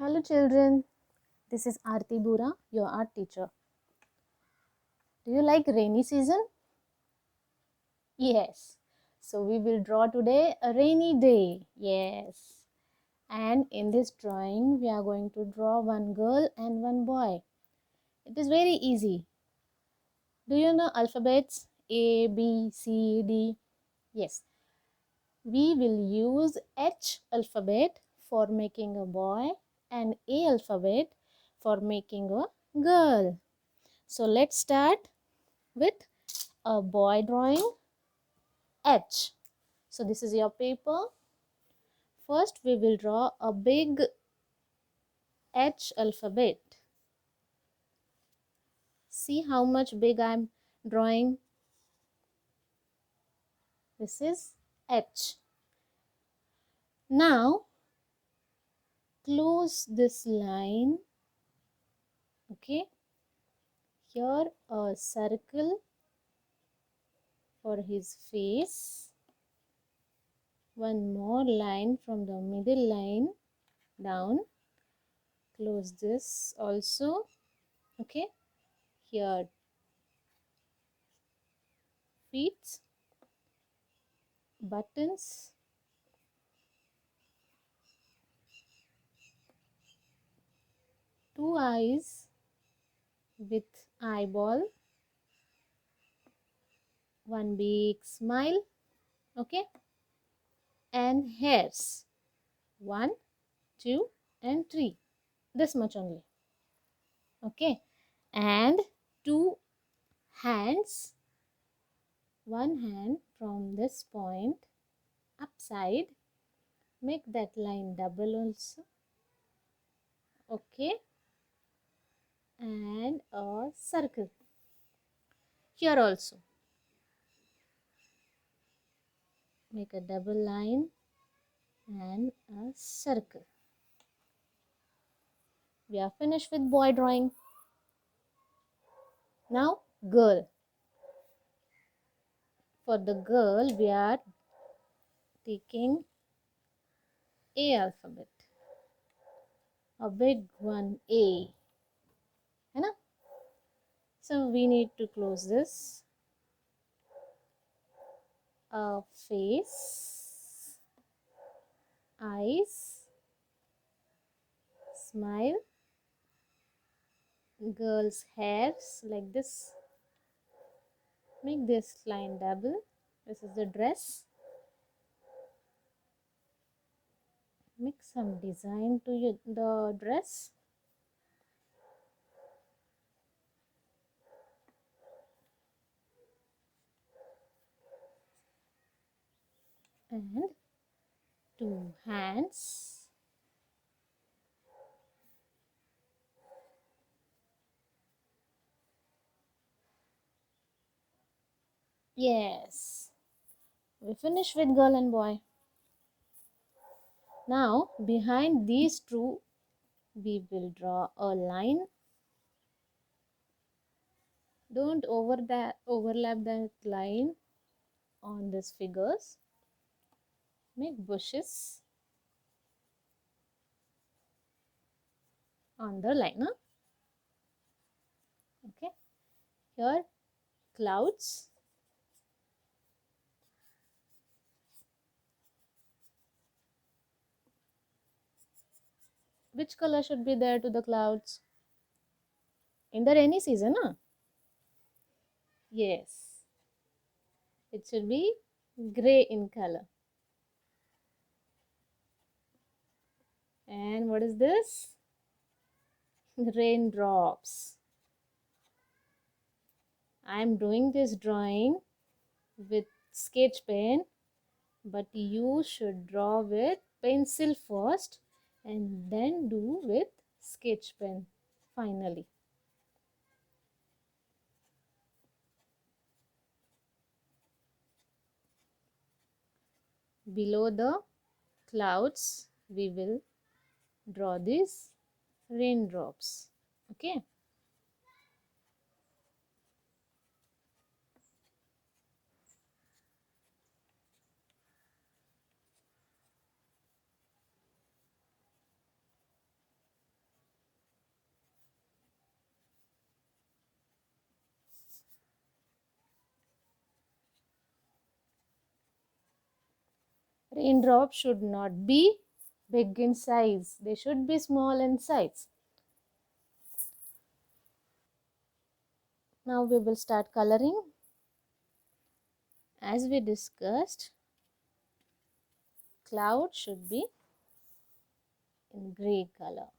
Hello children, this is Aarti Bura, your art teacher. Do you like rainy season? Yes. So we will draw today a rainy day. Yes. And in this drawing we are going to draw one girl and one boy. It is very easy. Do you know alphabets? A, B, C, D? Yes. We will use H alphabet for making a boy and A alphabet for making a girl. So let's start with a boy drawing H. So this is your paper. First we will draw a big H alphabet. See how much big I am drawing. This is H. Now close this line. Okay. Here a circle for his face. One more line from the middle line down. Close this also. Okay. Here feet, buttons, two eyes with eyeball, one big smile, okay, and hairs, 1, 2 and 3, this much only, okay, and two hands, one hand from this point upside, make that line double also, okay, and a circle here also, make a double line and a circle. We are finished with boy drawing. Now girl. For the girl we are taking A alphabet. A big one A. है ना? So we need to close this. A face, eyes, smile, girl's hairs like this. Make this line double. This is the dress. Make some design to the dress. And two hands. Yes. We finish with girl and boy. Now behind these two we will draw a line. Don't overlap that line on these figures. Make bushes on the line. Huh? Okay. Here clouds. Which color should be there to the clouds? In the rainy season, huh? Yes. It should be gray in color. And what is this? Raindrops. I am doing this drawing with sketch pen, but you should draw with pencil first and then do with sketch pen finally. Below the clouds we will draw these raindrops. Okay. Raindrops should not be big in size. They should be small in size. Now we will start coloring. As we discussed, cloud should be in grey color.